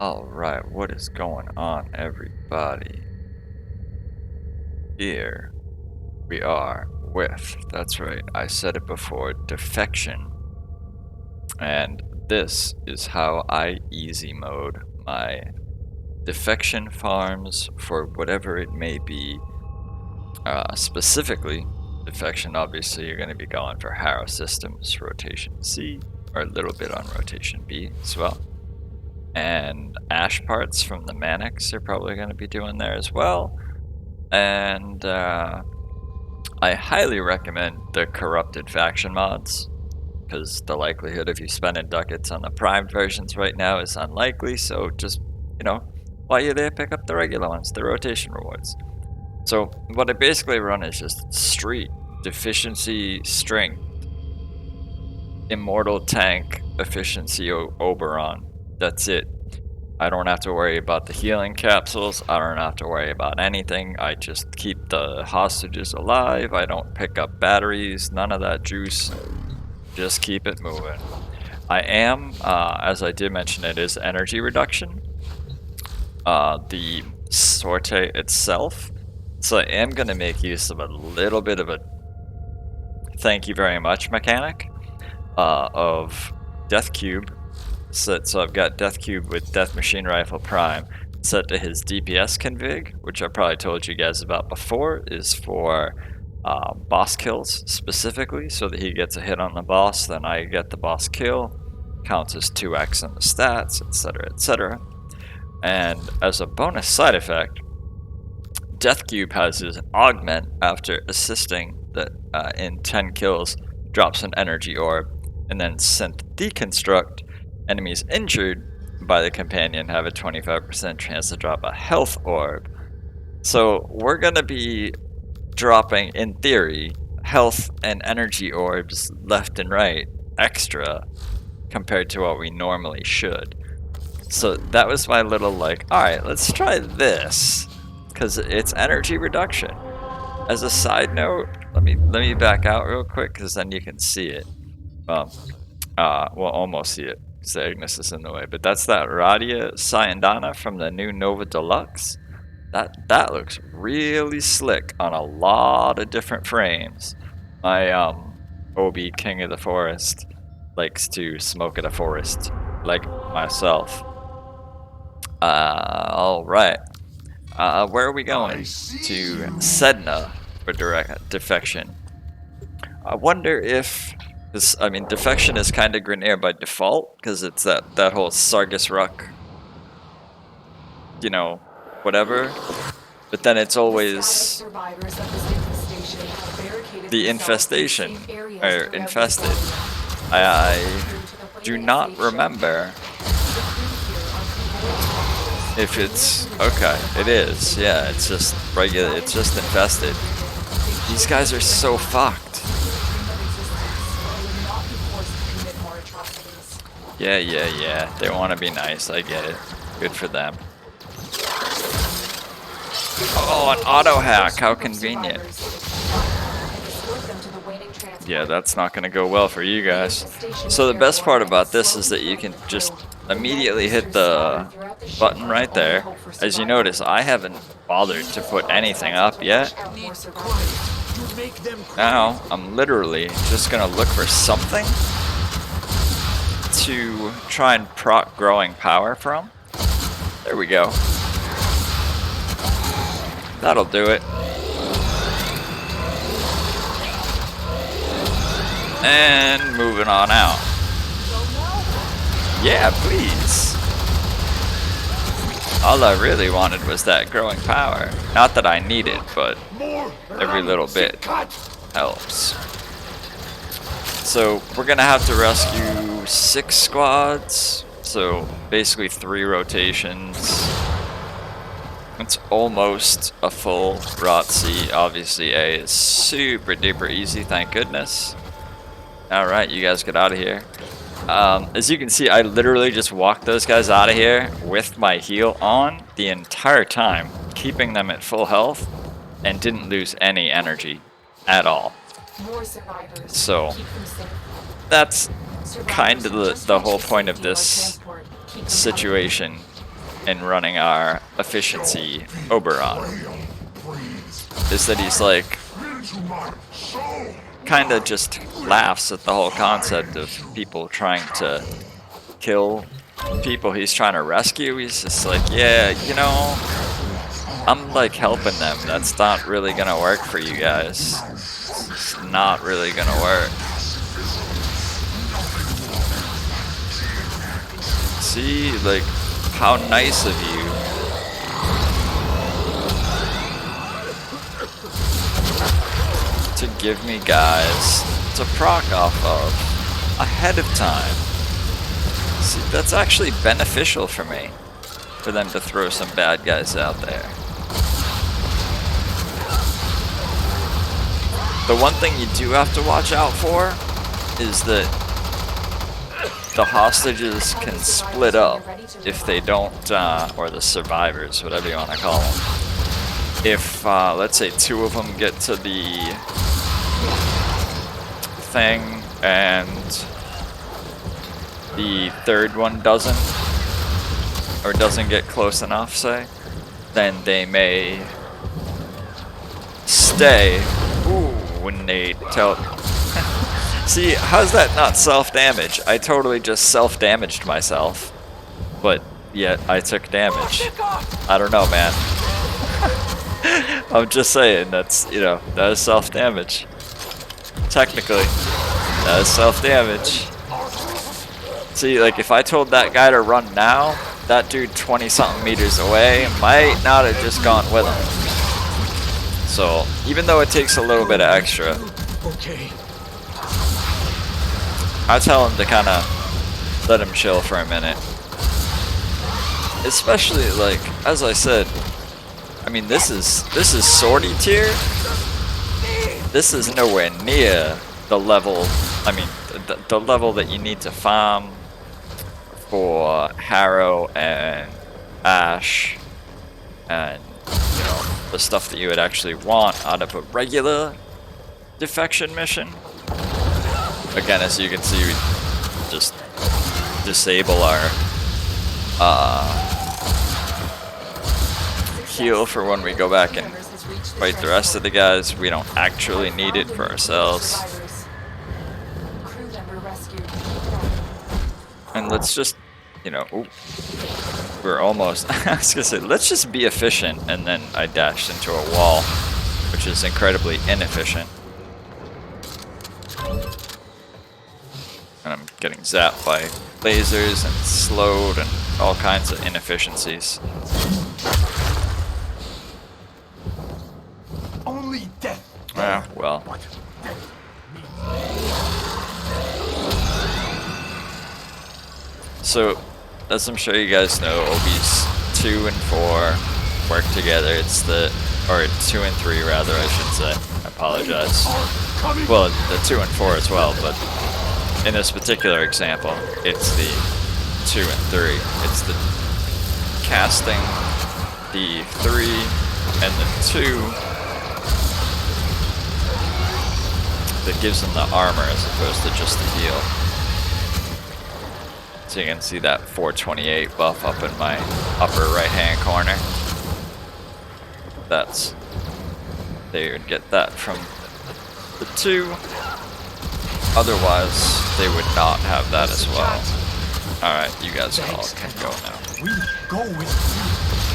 Alright, what is going on, everybody? Here we are with, that's right, I said it before, Defection. And this is how I easy mode my Defection farms for whatever it may be. Specifically, Defection, obviously, you're going to be going for Harrow systems, rotation C, or a little bit on rotation B as well. And ash parts from the Manix you're probably going to be doing there as well. And I highly recommend the corrupted faction mods, because the likelihood of you spending ducats on the primed versions right now is unlikely. So just, while you're there, pick up the regular ones, the rotation rewards. So what I basically run is just street, deficiency, strength, immortal tank, efficiency, Oberon. That's it. I don't have to worry about the healing capsules. I don't have to worry about anything. I just keep the hostages alive. I don't pick up batteries. None of that juice. Just keep it moving. I am, as I did mention, it is energy reduction. The Sortie itself. So I am going to make use of a little bit of a thank you very much mechanic of Death Cube. So I've got Death Cube with Death Machine Rifle Prime set to his DPS config, which I probably told you guys about before, is for boss kills specifically, so that he gets a hit on the boss, then I get the boss kill, counts as 2x in the stats, etc, etc. And as a bonus side effect, Death Cube has his augment after assisting that in 10 kills, drops an energy orb, and then synth deconstruct. Enemies injured by the companion have a 25% chance to drop a health orb. So we're going to be dropping, in theory, health and energy orbs left and right extra compared to what we normally should. So that was my little alright, let's try this, because it's energy reduction. As a side note, let me back out real quick, because then you can see it. Well, almost see it. Agnes is in the way, but that's that Radia Sayandana from the new Nova Deluxe. That looks really slick on a lot of different frames. My Obi King of the Forest likes to smoke at a forest like myself. All right. Where are we going? To Sedna for direct defection. I wonder if Defection is kind of Grenier by default, because it's that whole Sargus Ruck, whatever. But then it's always the infestation, or infested. I do not remember if it's, okay, it is, yeah, it's just regular, it's just infested. These guys are so fucked. Yeah. They want to be nice. I get it. Good for them. Oh, an auto hack. How convenient. Yeah, that's not going to go well for you guys. So the best part about this is that you can just immediately hit the button right there. As you notice, I haven't bothered to put anything up yet. Now, I'm literally just going to look for something to try and proc growing power from. There we go. That'll do it. And moving on out. Yeah, please. All I really wanted was that growing power. Not that I need it, but every little bit helps. So we're gonna have to rescue 6 squads, so basically 3 rotations. It's almost a full Rot C. Obviously A is super duper easy, thank goodness. Alright, you guys get out of here. As you can see, I literally just walked those guys out of here with my heal on the entire time, keeping them at full health, and didn't lose any energy at all. So that's kind of the whole point of this situation, in running our efficiency Oberon is that he's like kind of just laughs at the whole concept of people trying to kill people he's trying to rescue. He's just like, yeah, you know, I'm like helping them. That's not really gonna work for you guys. It's not really gonna work. See, like, how nice of you. To give me guys to proc off of ahead of time. See, that's actually beneficial for me, for them to throw some bad guys out there. The one thing you do have to watch out for is that the hostages can split up if they don't, or the survivors, whatever you want to call them. If, let's say 2 of them get to the thing and the 3rd one doesn't, or doesn't get close enough, say, then they may stay. Ooh, when they tell... See, how's that not self-damage? I totally just self-damaged myself, but yet I took damage. I don't know, man. I'm just saying, that's, you know, that is self-damage. Technically, that is self-damage. See, like, if I told that guy to run now, that dude 20-something meters away might not have just gone with him. So, even though it takes a little bit of extra, I tell him to kind of let him chill for a minute. Especially, like, as I said, I mean, this is Sortie tier. This is nowhere near the level, I mean, the level that you need to farm for Harrow and Ash and, you know, the stuff that you would actually want out of a regular Defection mission. Again, as you can see, we just disable our heal for when we go back and fight the rest of the guys. We don't actually need it for ourselves. And let's just, you know, ooh, we're almost, I was gonna say, let's just be efficient, and then I dashed into a wall, which is incredibly inefficient. And I'm getting zapped by lasers and slowed and all kinds of inefficiencies. Only death. Ah, well. So, as I'm sure you guys know, Obi's 2 and 4 work together. It's the, or 2 and 3 rather, I should say. I apologize. Well, the 2 and 4 as well, but in this particular example, it's the 2 and 3. It's the casting the 3 and the 2 that gives them the armor as opposed to just the heal. So you can see that 428 buff up in my upper right hand corner. That's, they would get that from the 2. Otherwise, they would not have that as well. Alright, you guys all can go now. We go with you,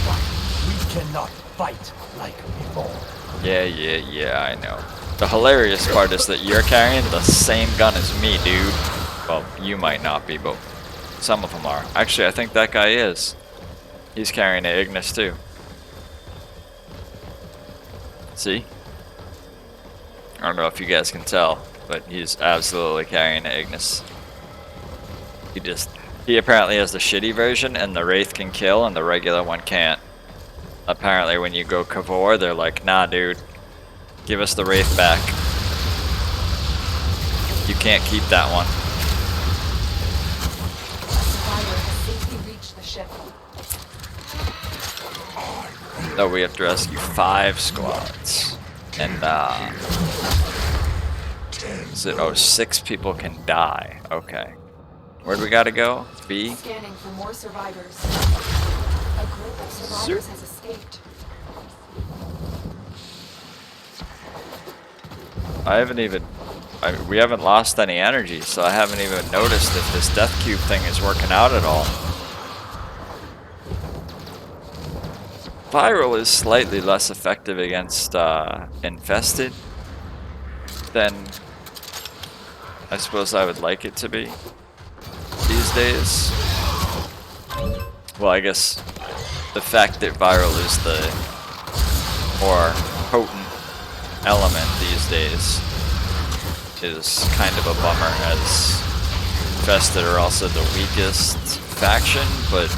but we cannot fight like before. Yeah, I know. The hilarious part is that you're carrying the same gun as me, dude. Well, you might not be, but some of them are. Actually, I think that guy is. He's carrying an Ignis too. See? I don't know if you guys can tell, but he's absolutely carrying an Ignis. He apparently has the shitty version, and the Wraith can kill, and the regular one can't. Apparently when you go Kavor, they're like, nah dude, give us the Wraith back. You can't keep that one. No, we have to rescue 5 squads. And, is it, oh, 6 people can die. Okay. Where do we gotta go? B? Scanning for more survivors. A group of survivors has escaped. We haven't lost any energy, so I haven't even noticed if this death cube thing is working out at all. Viral is slightly less effective against infested than I suppose I would like it to be these days. Well, I guess the fact that viral is the more potent element these days is kind of a bummer, as infested are also the weakest faction, but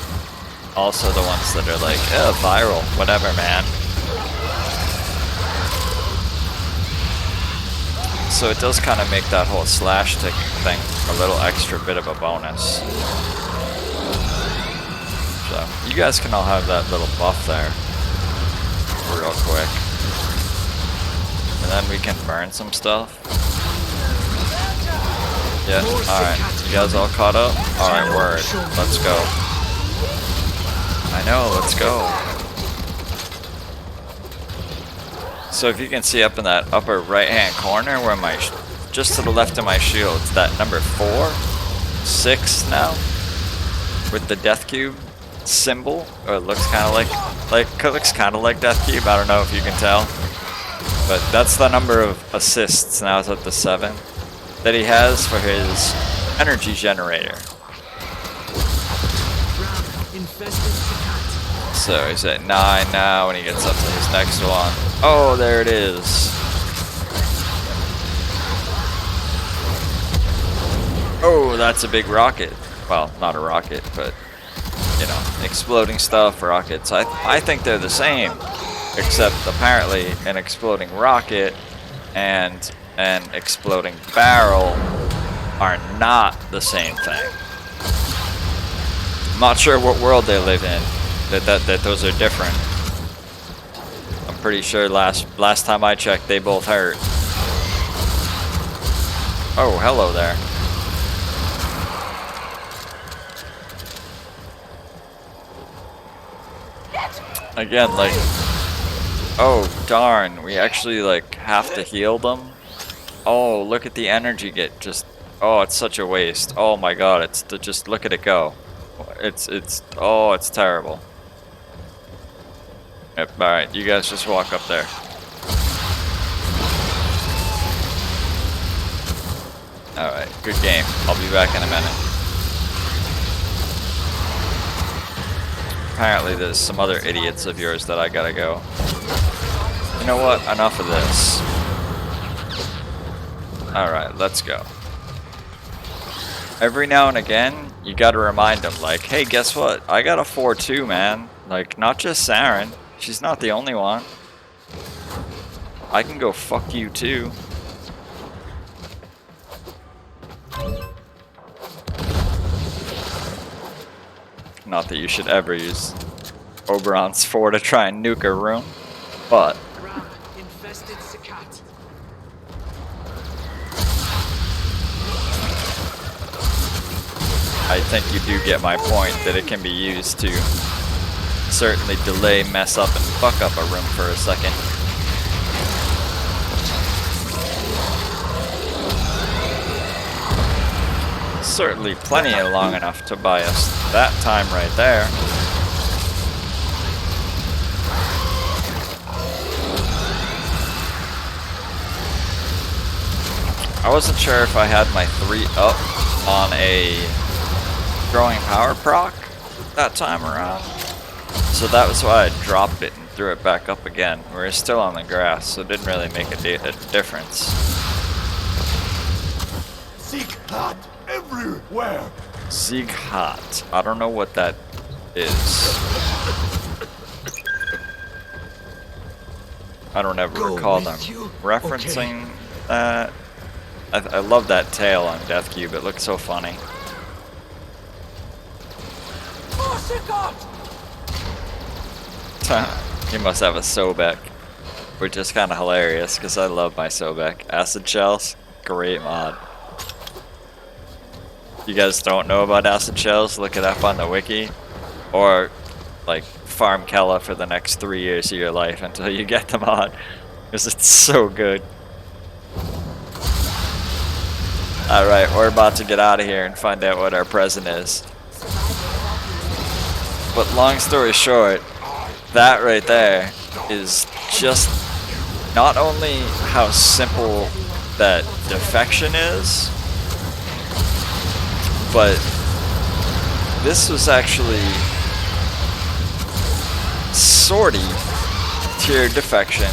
also the ones that are like, oh, viral, whatever, man. So it does kind of make that whole slash ticking thing a little extra bit of a bonus. So you guys can all have that little buff there real quick. And then we can burn some stuff. Yeah, alright. You guys all caught up? Alright, word. Let's go. I know, let's go. So if you can see up in that upper right hand corner where my, just to the left of my shield, it's that number 4, 6 now, with the death cube symbol, or it looks kind of like death cube. I don't know if you can tell, but that's the number of assists. Now it's up to 7 that he has for his energy generator. So he's at 9 now when he gets up to his next one. Oh, there it is. Oh, that's a big rocket. Well, not a rocket, but, you know, exploding stuff, rockets. I think they're the same, except apparently an exploding rocket and an exploding barrel are not the same thing. I'm not sure what world they live in that those are different. I'm pretty sure last time I checked they both hurt. Oh, hello there. Again, like, oh darn, we actually like have to heal them. Oh, look at the energy get just, oh, it's such a waste. Oh my god, it's to just look at it go. Oh, it's terrible. Yep, alright, you guys just walk up there. Alright, good game. I'll be back in a minute. Apparently there's some other idiots of yours that I gotta go. You know what? Enough of this. Alright, let's go. Every now and again, you gotta remind them, like, hey, guess what? I got a 4-2, man. Like, not just Saren. She's not the only one. I can go fuck you, too. Not that you should ever use Oberon's 4 to try and nuke a room, but... I think you do get my point that it can be used to certainly delay, mess up, and fuck up a room for a second. Certainly plenty long enough to buy us that time right there. I wasn't sure if I had my 3 up on a growing power proc that time around, so that was why I dropped it and threw it back up again. We're still on the grass, so it didn't really make a difference. Seek hot everywhere. Sieg hot. I don't know what that is. I don't ever recall them referencing that. I love that tail on Death Cube. It looks so funny. He must have a Sobek, which is kind of hilarious because I love my Sobek. Acid Shells, great mod. You guys don't know about acid shells, look it up on the wiki. Or like farm Kella for the next 3 years of your life until you get them on, because it's so good. Alright, we're about to get out of here and find out what our present is. But long story short, that right there is just not only how simple that Defection is, but this was actually Sortie tier Defection.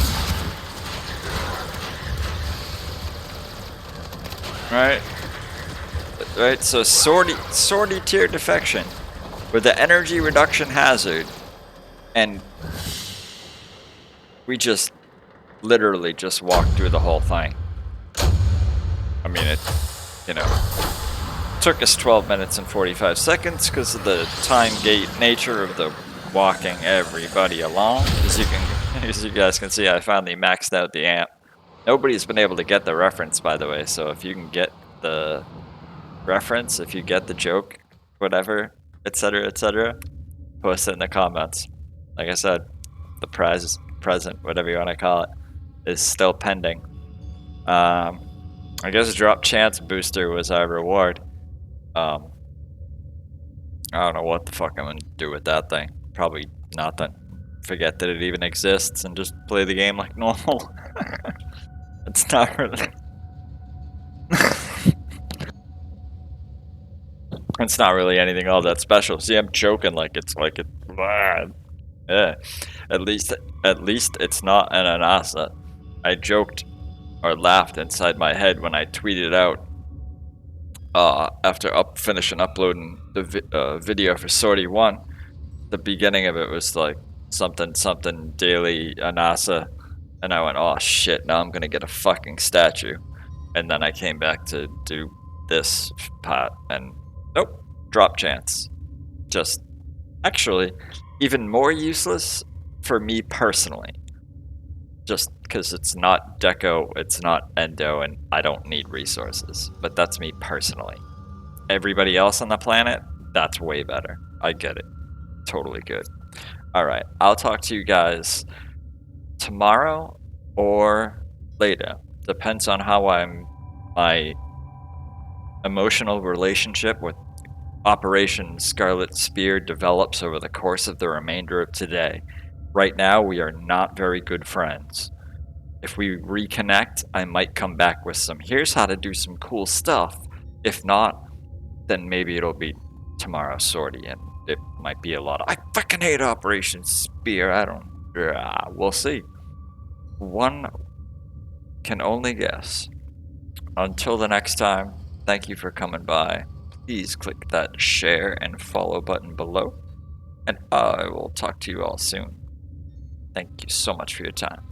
Right, so Sortie tier Defection with the energy reduction hazard, and we just literally just walked through the whole thing. I mean, it, you know, took us 12 minutes and 45 seconds because of the time gate nature of the walking everybody along. As you guys can see, I finally maxed out the amp. Nobody's been able to get the reference, by the way, so if you can get the reference, if you get the joke, whatever, etc., post it in the comments. Like I said, the prize, present, whatever you want to call it, is still pending. I guess drop chance booster was our reward. I don't know what the fuck I'm gonna do with that thing. Probably nothing. Forget that it even exists and just play the game like normal. It's not really... It's not really anything all that special. See, I'm joking like it's like it. Yeah. At least it's not an anasa. I joked or laughed inside my head when I tweeted out after finishing uploading the video for Sortie 1. The beginning of it was like something daily anasa, and I went, oh shit, now I'm gonna get a fucking statue. And then I came back to do this part, and nope, drop chance. Just actually even more useless for me personally. Just because it's not deco, it's not endo, and I don't need resources. But that's me personally. Everybody else on the planet, that's way better. I get it. Totally good. Alright, I'll talk to you guys tomorrow or later. Depends on how my emotional relationship with Operation Scarlet Spear develops over the course of the remainder of today. Right now, we are not very good friends. If we reconnect, I might come back with some, here's how to do some cool stuff. If not, then maybe it'll be tomorrow's Sortie, and it might be a lot of, I fucking hate Operation Spear, we'll see. One can only guess. Until the next time, thank you for coming by. Please click that share and follow button below, and I will talk to you all soon. Thank you so much for your time.